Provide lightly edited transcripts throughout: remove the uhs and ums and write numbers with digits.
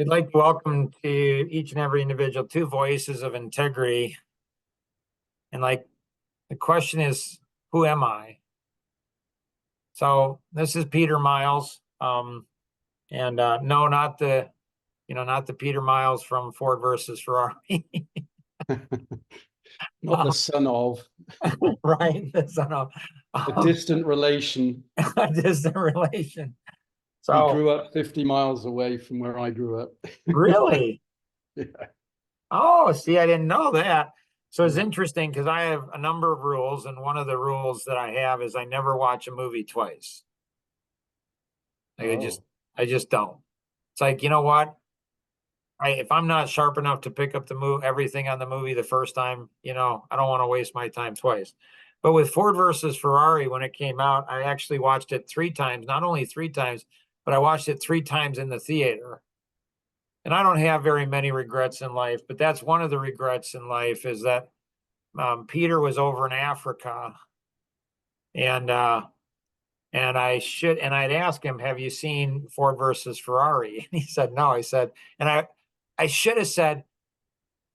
We'd like to welcome to each and every individual two voices of integrity. And the question is, who am I? So this is Peter Miles. No, not the, not the Peter Miles from Ford versus Ferrari. Not the son of. Right. The son of. A distant relation. A distant relation. So he grew up 50 miles away from where I grew up. Really? Yeah. Oh, see, I didn't know that. So it's interesting because I have a number of rules, and one of the rules that I have is I never watch a movie twice. I just don't. It's like, you know what? If I'm not sharp enough to pick up everything on the movie the first time, I don't want to waste my time twice. But with Ford versus Ferrari, when it came out, I actually watched it 3 times, not only 3 times, but I watched it 3 times in the theater. And I don't have very many regrets in life, but that's one of the regrets in life is that Peter was over in Africa, and I'd ask him, "Have you seen Ford versus Ferrari?" And he said, "No." I said, and I should have said,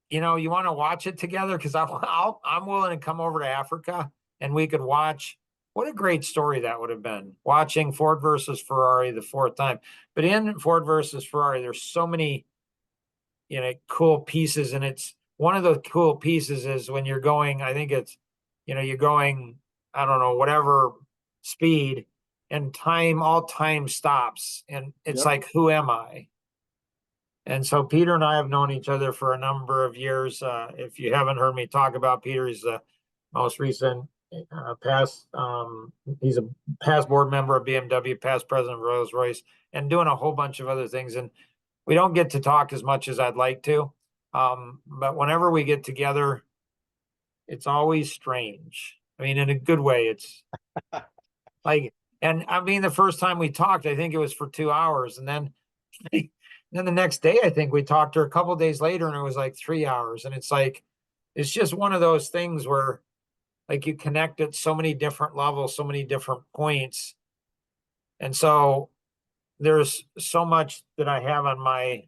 you want to watch it together because I'm willing to come over to Africa and we could watch. What a great story that would have been, watching Ford versus Ferrari the 4th time. But in Ford versus Ferrari, there's so many, cool pieces. And it's one of the cool pieces is when you're going, I think it's, you're going, I don't know, whatever speed, and all time stops. And it's like, who am I? And so Peter and I have known each other for a number of years. If you haven't heard me talk about Peter, he's the most recent he's a past board member of BMW, past president of Rolls-Royce, and doing a whole bunch of other things. And we don't get to talk as much as I'd like to. But whenever we get together, it's always strange. I mean, in a good way. It's like, and I mean, the first time we talked, I think it was for 2 hours. And then the next day, I think we talked to her a couple of days later, and it was like 3 hours. And it's like, it's just one of those things where like you connect at so many different levels, so many different points. And so there's so much that I have on my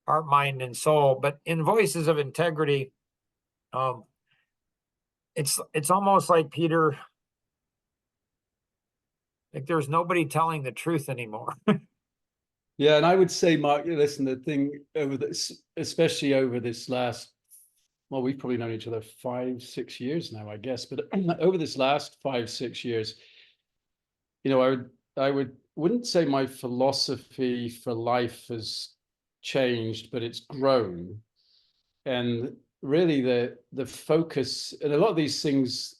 heart, mind, and soul. But in Voices of Integrity, it's almost like Peter, like there's nobody telling the truth anymore. Yeah, and I would say, Mark, listen, the thing over this, especially over this last, well, we've probably known each other 5-6 years now, I guess, but over this last 5-6 years, I wouldn't say my philosophy for life has changed, but it's grown. And really the focus, and a lot of these things,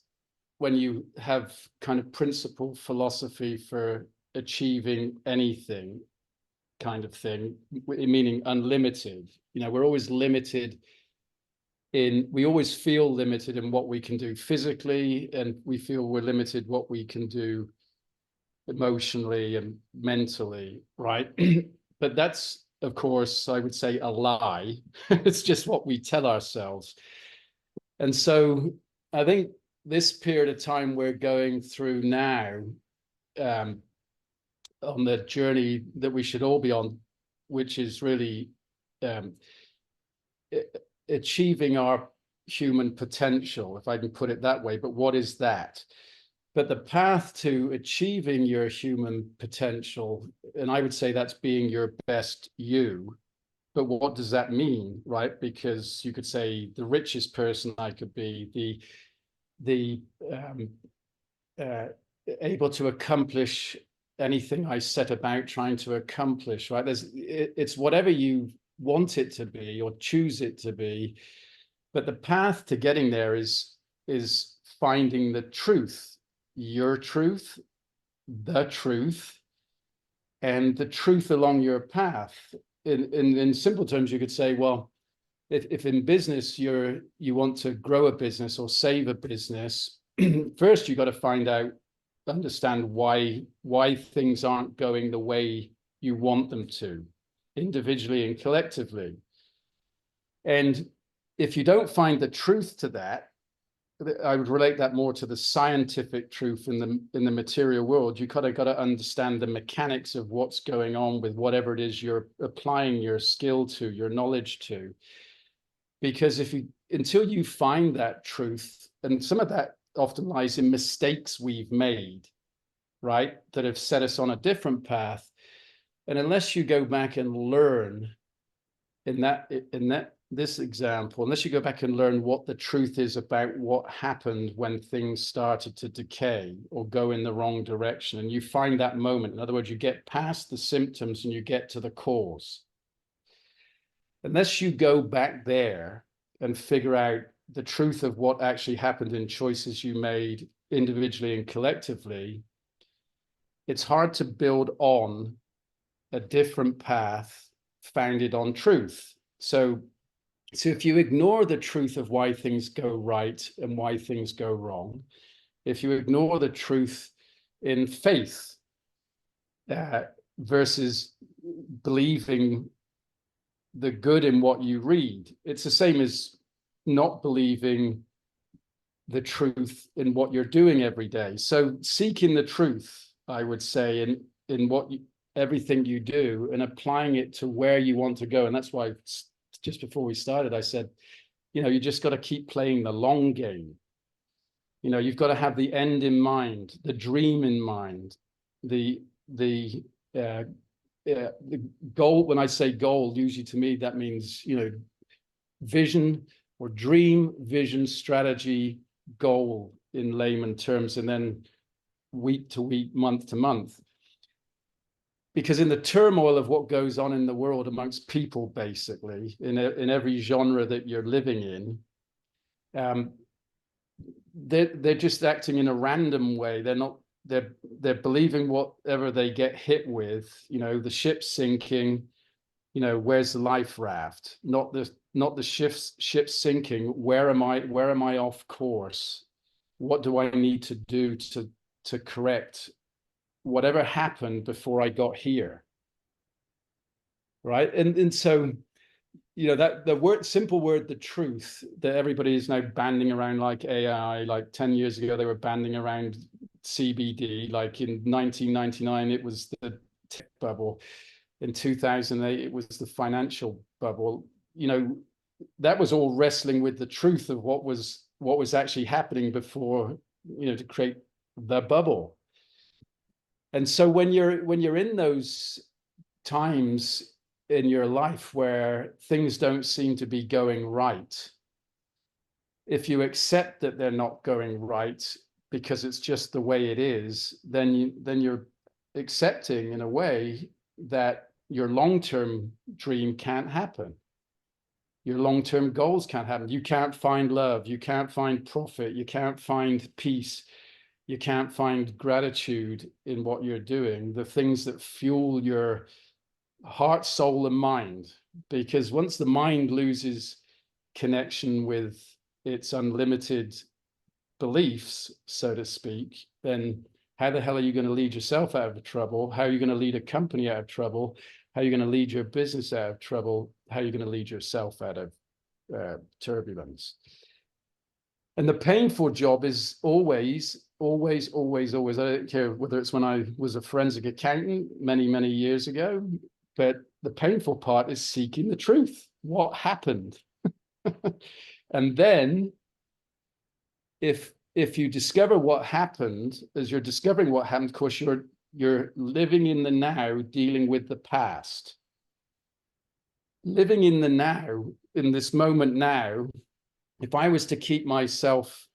when you have kind of principle philosophy for achieving anything kind of thing, meaning unlimited, we're always limited we always feel limited in what we can do physically, and we feel we're limited what we can do emotionally and mentally, right? But that's, of course, I would say a lie. It's just what we tell ourselves. And so I think this period of time we're going through now, on the journey that we should all be on, which is really achieving our human potential, if I can put it that way. But what is that? But the path to achieving your human potential, and I would say that's being your best you. But what does that mean, right? Because you could say the richest person I could be, able to accomplish anything I set about trying to accomplish, right? It's whatever you want it to be or choose it to be. But the path to getting there is finding the truth, your truth, the truth, and the truth along your path. In simple terms, you could say, well, if in business you want to grow a business or save a business, first you got to understand why things aren't going the way you want them to, individually and collectively. And if you don't find the truth to that, I would relate that more to the scientific truth in the material world. You kind of got to understand the mechanics of what's going on with whatever it is you're applying your skill to, your knowledge to. Because until you find that truth, and some of that often lies in mistakes we've made, right, that have set us on a different path. And unless you go back and learn this example, unless you go back and learn what the truth is about what happened when things started to decay or go in the wrong direction, and you find that moment, in other words, you get past the symptoms and you get to the cause. Unless you go back there and figure out the truth of what actually happened in choices you made individually and collectively, it's hard to build on a different path founded on truth. So if you ignore the truth of why things go right and why things go wrong, if you ignore the truth in faith versus believing the good in what you read, it's the same as not believing the truth in what you're doing every day. So seeking the truth, I would say, in what everything you do, and applying it to where you want to go. And that's why just before we started, I said, you just got to keep playing the long game. You've got to have the end in mind, the dream in mind, the goal. When I say goal, usually to me, that means, vision or dream, vision, strategy, goal in layman terms, and then week to week, month to month. Because in the turmoil of what goes on in the world amongst people, basically, in every genre that you're living in, they're just acting in a random way. They're believing whatever they get hit with. The ship's sinking. Where's the life raft? Not the ship's sinking. Where am I off course? What do I need to do to correct whatever happened before I got here? Right. And so, that the simple word, the truth, that everybody is now banding around like AI. Like 10 years ago, they were banding around CBD. Like in 1999, it was the tech bubble. In 2008, it was the financial bubble. That was all wrestling with the truth of what was actually happening before, to create the bubble. And so when you're in those times in your life where things don't seem to be going right, if you accept that they're not going right because it's just the way it is, then you're accepting in a way that your long-term dream can't happen. Your long-term goals can't happen. You can't find love. You can't find profit. You can't find peace. You can't find gratitude in what you're doing, the things that fuel your heart, soul, and mind. Because once the mind loses connection with its unlimited beliefs, so to speak, then how the hell are you going to lead yourself out of trouble? How are you going to lead a company out of trouble? How are you going to lead your business out of trouble? How are you going to lead yourself out of turbulence? And the painful job is always, I don't care whether it's when I was a forensic accountant many, many years ago, but the painful part is seeking the truth. What happened? And then if you discover what happened, as you're discovering what happened, of course, you're living in the now, dealing with the past. Living in the now, in this moment now, if I was to keep myself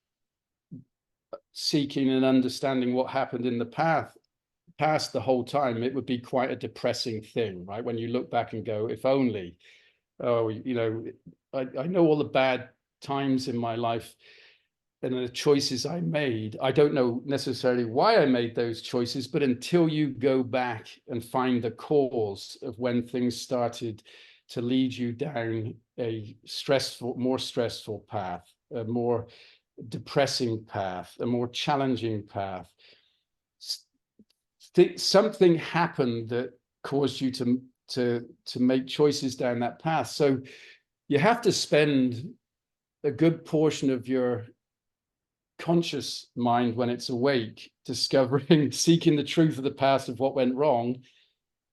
seeking and understanding what happened in the past the whole time, it would be quite a depressing thing, right? When you look back and go, if only, I know all the bad times in my life and the choices I made. I don't know necessarily why I made those choices, but until you go back and find the cause of when things started to lead you down a more stressful path, a more depressing path, a more challenging path, something happened that caused you to make choices down that path. So you have to spend a good portion of your conscious mind when it's awake, discovering, seeking the truth of the past of what went wrong,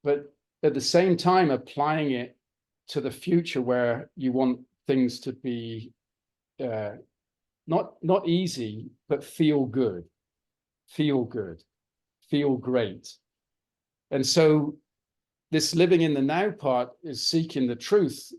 but at the same time applying it to the future where you want things to be not easy, but feel good, feel great. And so this living in the now part is seeking the truth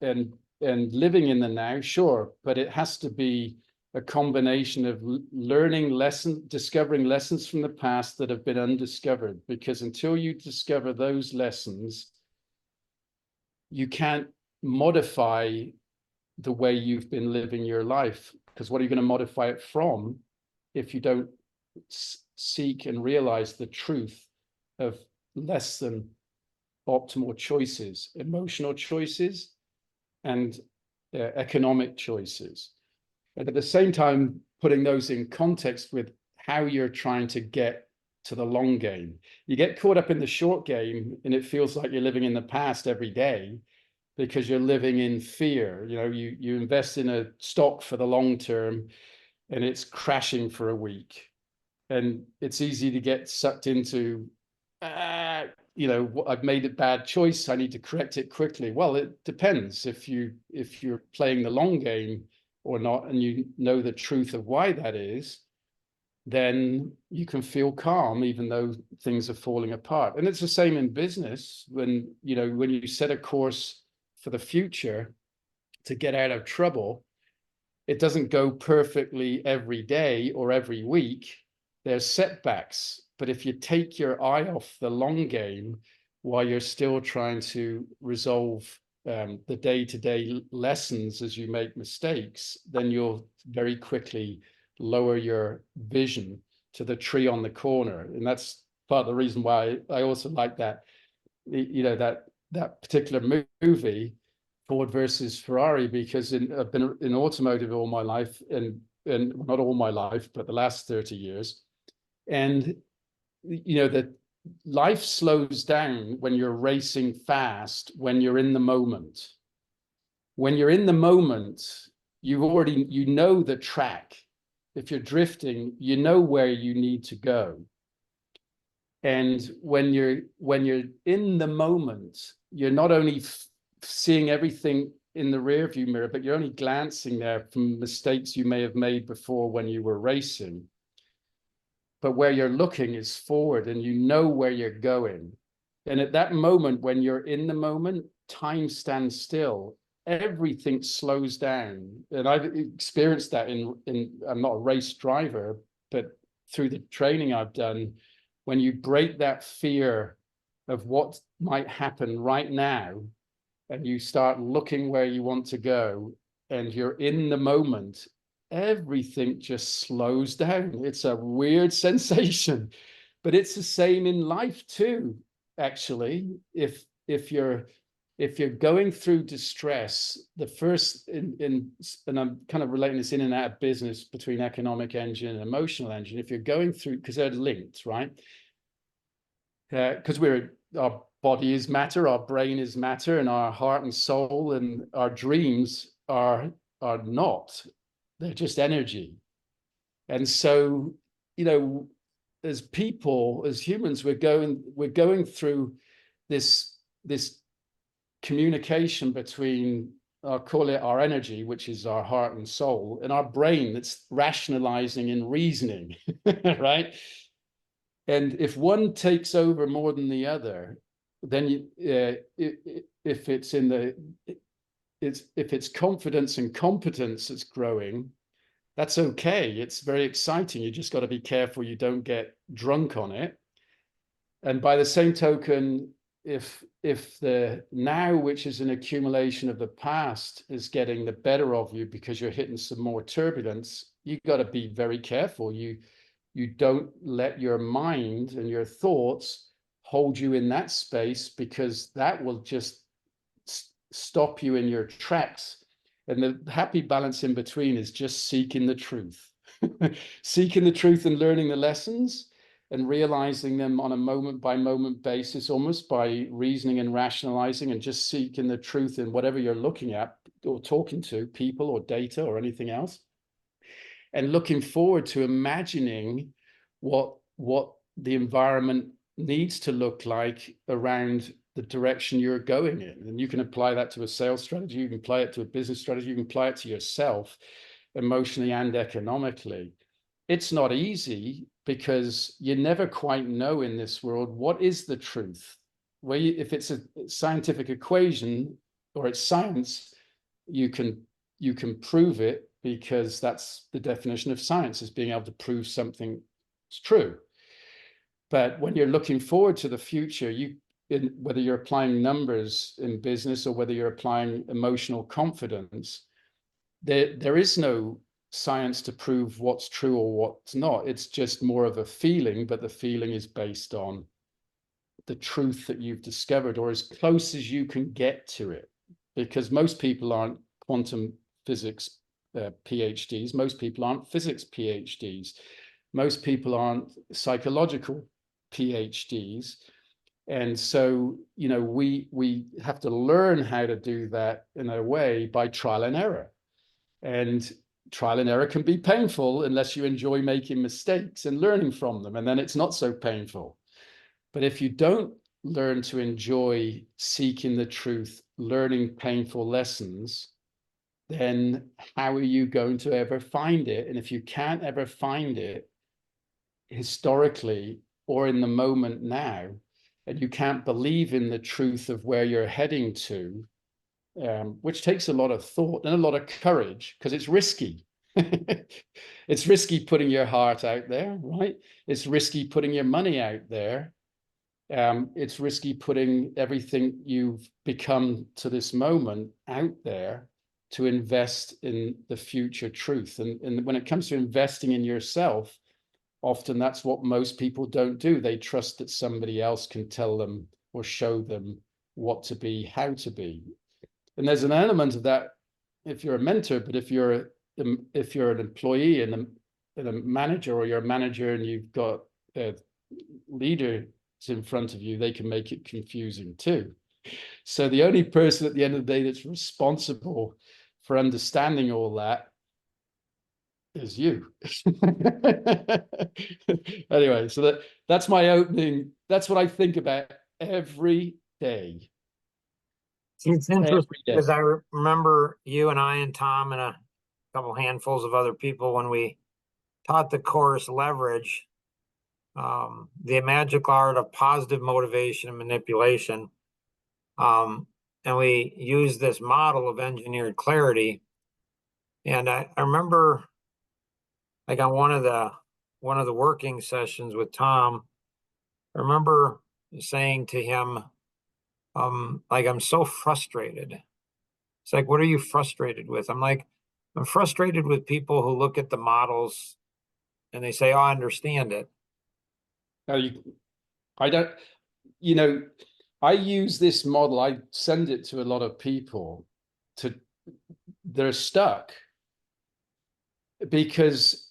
and living in the now, sure, but it has to be a combination of learning lessons, discovering lessons from the past that have been undiscovered, because until you discover those lessons, you can't modify the way you've been living your life, because what are you going to modify it from if you don't seek and realize the truth of less than optimal choices, emotional choices, and economic choices. And at the same time, putting those in context with how you're trying to get to the long game. You get caught up in the short game and it feels like you're living in the past every day because you're living in fear. You know, you invest in a stock for the long term and it's crashing for a week. And it's easy to get sucked into, you know, I've made a bad choice, I need to correct it quickly. Well, it depends if you're playing the long game or not, and you know the truth of why that is, then you can feel calm even though things are falling apart. And it's the same in business. When you set a course for the future to get out of trouble, it doesn't go perfectly every day or every week. There's setbacks. But if you take your eye off the long game while you're still trying to resolve the day-to-day lessons as you make mistakes, then you'll very quickly lower your vision to the tree on the corner. And that's part of the reason why I also like that, you know, that particular movie, Ford versus Ferrari, because I've been in automotive all my life, and not all my life, but the last 30 years. And, you know, that life slows down when you're racing fast, when you're in the moment. When you're in the moment, you know the track. If you're drifting, you know where you need to go. And when you're in the moment, you're not only seeing everything in the rearview mirror, but you're only glancing there from mistakes you may have made before when you were racing. But where you're looking is forward and you know where you're going. And at that moment, when you're in the moment, time stands still. Everything slows down. And I've experienced that I'm not a race driver, but through the training I've done, when you break that fear of what might happen right now, and you start looking where you want to go, and you're in the moment, everything just slows down. It's a weird sensation, but it's the same in life too, actually. If you're going through distress, the first and I'm kind of relating this in and out of business between economic engine and emotional engine. If you're going through, because they're linked, right? Because our body is matter, our brain is matter, and our heart and soul and our dreams are not. They're just energy. And so, you know, as people, as humans, we're going through this communication between, I'll call it our energy, which is our heart and soul, and our brain that's rationalizing and reasoning, right? And if one takes over more than the other, then if it's confidence and competence that's growing, that's okay. It's very exciting. You just got to be careful you don't get drunk on it. And by the same token, if the now, which is an accumulation of the past, is getting the better of you because you're hitting some more turbulence, you got to be very careful. You don't let your mind and your thoughts hold you in that space, because that will just stop you in your tracks. And the happy balance in between is just seeking the truth, seeking the truth and learning the lessons and realizing them on a moment by moment basis, almost by reasoning and rationalizing, and just seeking the truth in whatever you're looking at or talking to, people or data or anything else. and looking forward to imagining what the environment needs to look like around the direction you're going in. And you can apply that to a sales strategy, you can apply it to a business strategy, you can apply it to yourself emotionally and economically. It's not easy because you never quite know in this world what is the truth. If it's a scientific equation or it's science, you can prove it, because that's the definition of science, is being able to prove something is true. But when you're looking forward to the future, whether you're applying numbers in business or whether you're applying emotional confidence, there is no science to prove what's true or what's not. It's just more of a feeling, but the feeling is based on the truth that you've discovered, or as close as you can get to it. Because most people aren't quantum physics PhDs, most people aren't physics PhDs, most people aren't psychological PhDs. And so, you know, we have to learn how to do that in a way by trial and error. And trial and error can be painful unless you enjoy making mistakes and learning from them, and then it's not so painful. But if you don't learn to enjoy seeking the truth, learning painful lessons, then how are you going to ever find it? And if you can't ever find it historically or in the moment now, and you can't believe in the truth of where you're heading to, which takes a lot of thought and a lot of courage, because it's risky. It's risky putting your heart out there, right? It's risky putting your money out there. It's risky putting everything you've become to this moment out there to invest in the future truth. And when it comes to investing in yourself, often that's what most people don't do. They trust that somebody else can tell them or show them what to be, how to be. And there's an element of that if you're a mentor, but if you're an employee and a manager, or you're a manager and you've got a leader in front of you, they can make it confusing too. So the only person at the end of the day that's responsible for understanding all that is you. Anyway, so that's my opening. That's what I think about every day. It's interesting because I remember you and I and Tom and a couple handfuls of other people when we taught the course Leverage, the magical art of positive motivation and manipulation. And we used this model of engineered clarity. And I remember, like, on one of the working sessions with Tom, I remember saying to him, like, I'm so frustrated. It's like, what are you frustrated with? I'm like, I'm frustrated with people who look at the models and they say, oh, I understand it. I don't, you know, I use this model, I send it to a lot of people they're stuck because,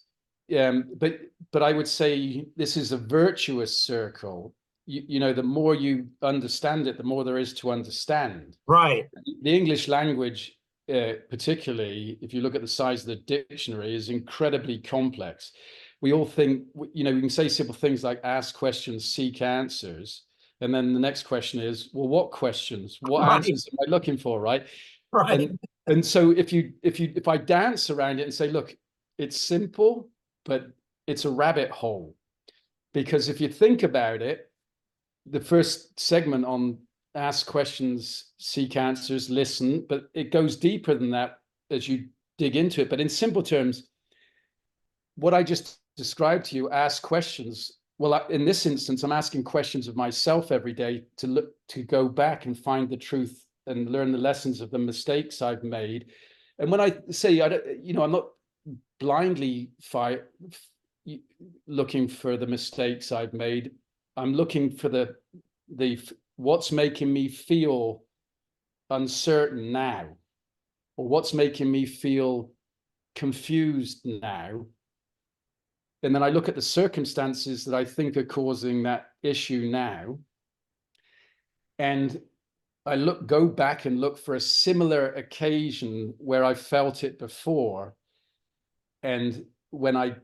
but I would say this is a virtuous circle. You know, the more you understand it, the more there is to understand. Right. The English language, particularly if you look at the size of the dictionary, is incredibly complex. We all think, you know, we can say simple things like ask questions, seek answers. And then the next question is, well, what questions, what answers am I looking for, right? Right. And so if I dance around it and say, look, it's simple, but it's a rabbit hole. Because if you think about it, the first segment on ask questions, seek answers, listen, but it goes deeper than that as you dig into it. But in simple terms, what I just described to you, ask questions. Well, in this instance, I'm asking questions of myself every day to go back and find the truth and learn the lessons of the mistakes I've made. And when I say, I'm not blindly looking for the mistakes I've made. I'm looking for the what's making me feel uncertain now, or what's making me feel confused now. And then I look at the circumstances that I think are causing that issue now. And I go back and look for a similar occasion where I felt it before. And when I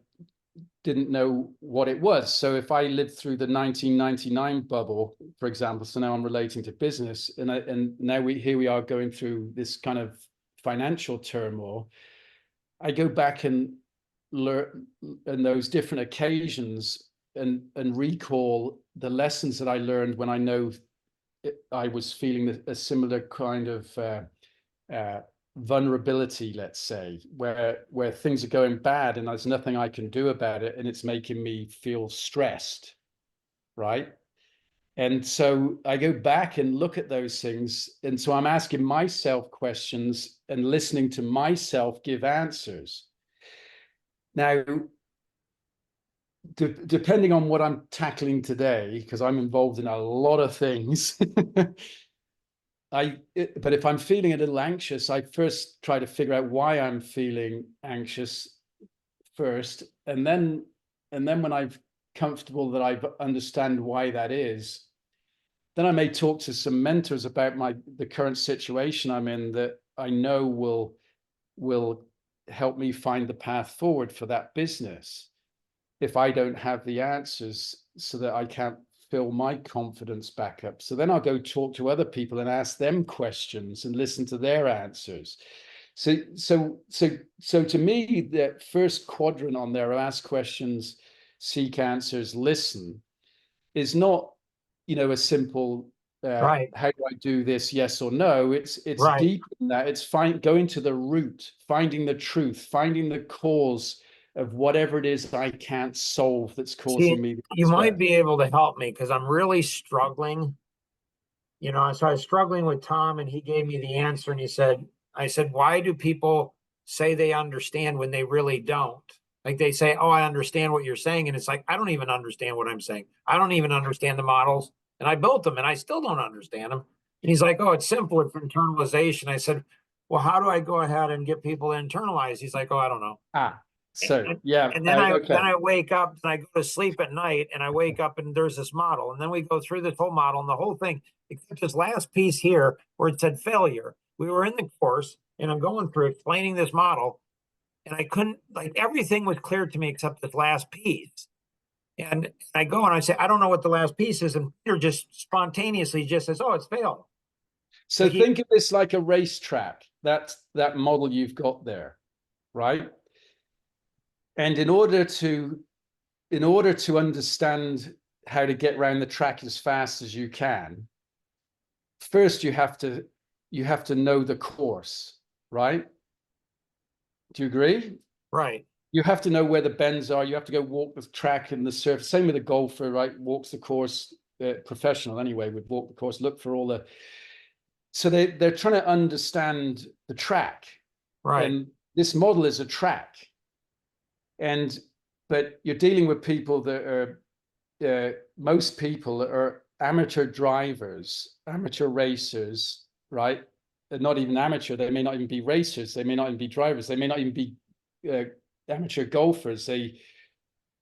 didn't know what it was. So if I lived through the 1999 bubble, for example, so now I'm relating to business, and now here we are going through this kind of financial turmoil. I go back and learn in those different occasions and recall the lessons that I learned when I know I was feeling a similar kind of vulnerability, let's say, where things are going bad and there's nothing I can do about it, and it's making me feel stressed, right? And so I go back and look at those things, and so I'm asking myself questions and listening to myself give answers. Now, depending on what I'm tackling today, because I'm involved in a lot of things, but if I'm feeling a little anxious, I first try to figure out why I'm feeling anxious first, and then when I'm comfortable that I understand why that is, then I may talk to some mentors about the current situation I'm in that I know will help me find the path forward for that business if I don't have the answers, so that I can't fill my confidence back up. So then I'll go talk to other people and ask them questions and listen to their answers. So to me, that first quadrant on there, ask questions, seek answers, listen, is not, a simple Right. how do I do this, yes or no. It's Right. deeper than that. It's going to the root, finding the truth, finding the cause of whatever it is I can't solve that's See, causing me the you stress. might be able to help me because I'm really struggling. So I was struggling with Tom, and he gave me the answer, and I said, why do people say they understand when they really don't? Like they say, oh, I understand what you're saying. And it's like, I don't even understand what I'm saying. I don't even understand the models. And I built them and I still don't understand them. And he's like, oh, it's simple. It's internalization. I said, well, how do I go ahead and get people to internalize? He's like, oh, I don't know. So And, yeah, and then okay. I wake up and I go to sleep at night, and I wake up and there's this model, and then we go through this whole model and the whole thing, except this last piece here where it said failure. We were in the course and I'm going through explaining this model, and I couldn't, like, everything was clear to me except this last piece. And I go and I say, I don't know what the last piece is, and Peter just spontaneously just says, oh, it's failed. So Like think of this like a racetrack. That's that model you've got there, right? And in order to understand how to get around the track as fast as you can, first you have to know the course, right? Do you agree? Right. You have to know where the bends are. You have to go walk the track and the surface. Same with a golfer, right? Walks the course, professional anyway, would walk the course, look for all the. So they're trying to understand the track, Right. and this model is a track. But you're dealing with people that are most people are amateur drivers, amateur racers, right? They're not even amateur. They may not even be racers. They may not even be drivers. They may not even be amateur golfers.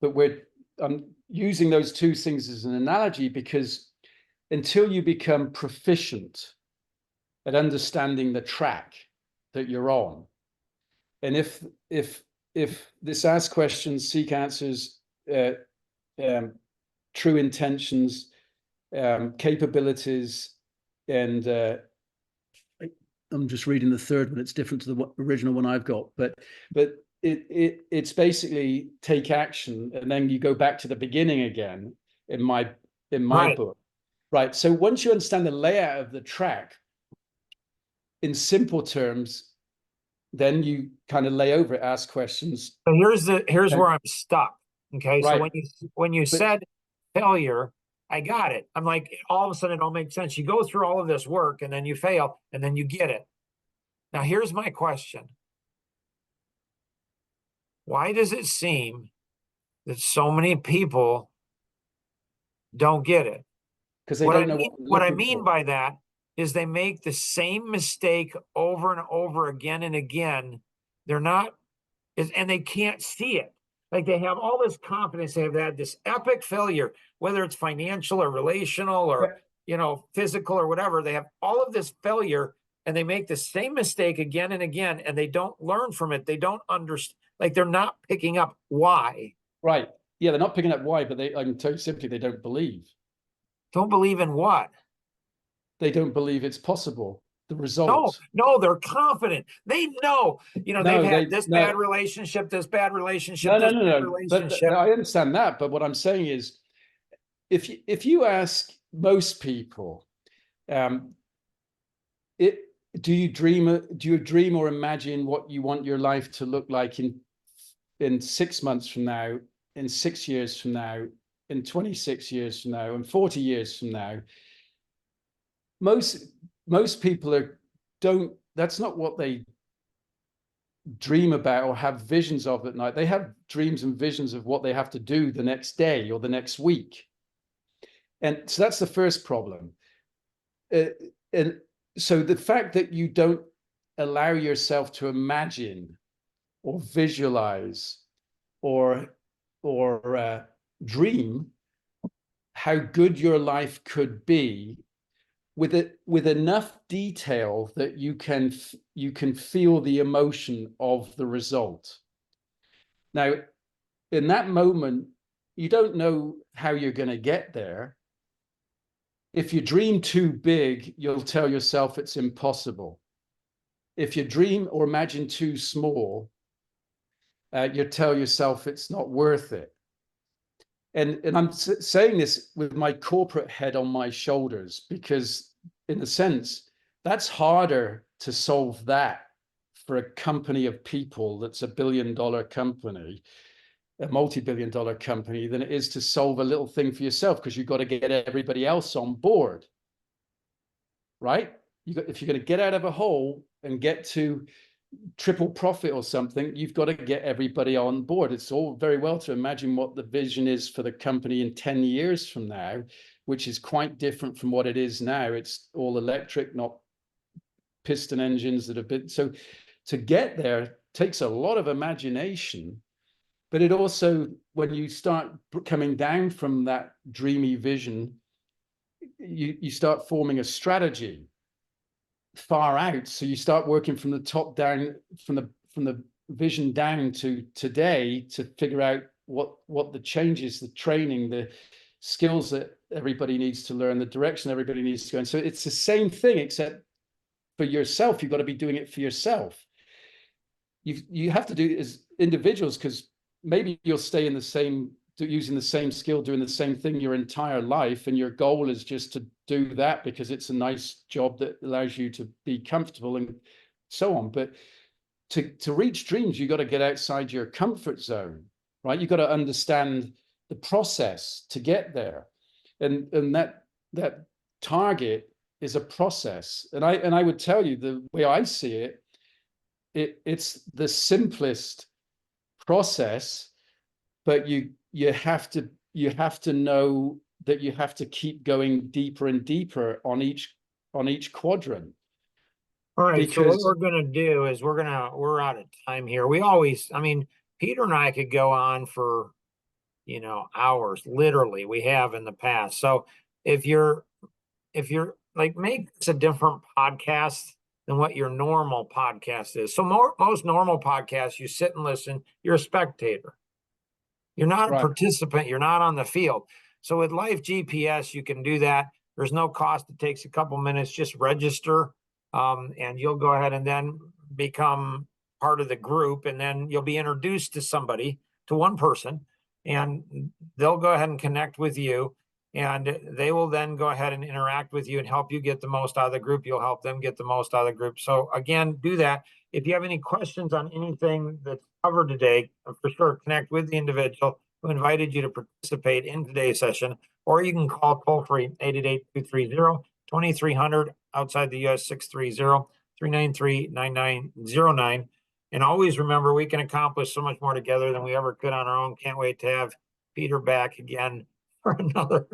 But I'm using those two things as an analogy because until you become proficient at understanding the track that you're on, and if this ask questions, seek answers, true intentions, capabilities, and I'm just reading the third one. It's different to the original one I've got, but it's basically take action, and then you go back to the beginning again in my Right. book, right? So once you understand the layout of the track in simple terms, then you kind of lay over it, ask questions. So here's where I'm stuck. Okay. So Right. when you But said failure, I got it. I'm like, all of a sudden it all makes sense. You go through all of this work and then you fail and then you get it. Now here's my question. Why does it seem that so many people don't get it? because they don't know What I looking mean for. by that is they make the same mistake over and over again and again. They're not, and they can't see it. Like they have all this confidence. They have had this epic failure, whether it's financial or relational or, physical or whatever. They have all of this failure and they make the same mistake again and again, and they don't learn from it. They don't understand. Like they're not picking up why. Right. Yeah, they're not picking up why, but I can tell you simply they don't believe. Don't believe in what? They don't believe it's possible. The No, result. no, they're confident. They know, they've No, had they this no bad relationship, this bad relationship, no no this no bad no. But relationship. I understand that. But what I'm saying is, if you ask most people, um, it do you dream or imagine what you want your life to look like in 6 months from now, in 6 years from now, in 26 years from now, and 40 years from now? Most people don't. That's not what they dream about or have visions of at night. They have dreams and visions of what they have to do the next day or the next week. And so that's the first problem. And so the fact that you don't allow yourself to imagine or visualize or dream how good your life could be with enough detail that you can feel the emotion of the result. Now, in that moment, you don't know how you're going to get there. If you dream too big, you'll tell yourself it's impossible. If you dream or imagine too small, you tell yourself it's not worth it. And I'm saying this with my corporate head on my shoulders, because in a sense, that's harder to solve that for a company of people that's a billion-dollar company, a multi-billion-dollar company, than it is to solve a little thing for yourself, because you've got to get everybody else on board, right? If you're going to get out of a hole and get to triple profit or something, you've got to get everybody on board. It's all very well to imagine what the vision is for the company in 10 years from now, which is quite different from what it is now. It's all electric, not piston engines that have been. So to get there takes a lot of imagination, but it also, when you start coming down from that dreamy vision, you start forming a strategy far out. So you start working from the top down, from the vision down to today, to figure out what the changes, the training, the skills that everybody needs to learn, the direction everybody needs to go in. So it's the same thing, except for yourself. You've got to be doing it for yourself. You have to do it as individuals, because maybe you'll stay in the same, using the same skill, doing the same thing your entire life, and your goal is just to do that because it's a nice job that allows you to be comfortable and so on. But to reach dreams, you've got to get outside your comfort zone, right? You've got to understand the process to get there, and that target is a process. And I would tell you, the way I see it, it's the simplest process, but you have to know that you have to keep going deeper and deeper on each quadrant. All right, so what Because we're gonna do is we're out of time here. Peter and I could go on for, hours, literally. We have in the past. So if you're like, make this a different podcast than what your normal podcast is. So most normal podcasts, you sit and listen, you're a spectator. You're not a right, participant, you're not on the field. So with Life GPS, you can do that. There's no cost. It takes a couple minutes. Just register, and you'll go ahead and then become part of the group. And then you'll be introduced to somebody, to one person, and they'll go ahead and connect with you. And they will then go ahead and interact with you and help you get the most out of the group. You'll help them get the most out of the group. So again, do that. If you have any questions on anything that's covered today, for sure, connect with the individual who invited you to participate in today's session, or you can call toll-free 888-230-2300, outside the US 630-393-9909. And always remember, we can accomplish so much more together than we ever could on our own. Can't wait to have Peter back again for another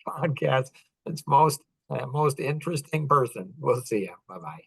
podcast. It's most interesting person. We'll see you. Bye-bye.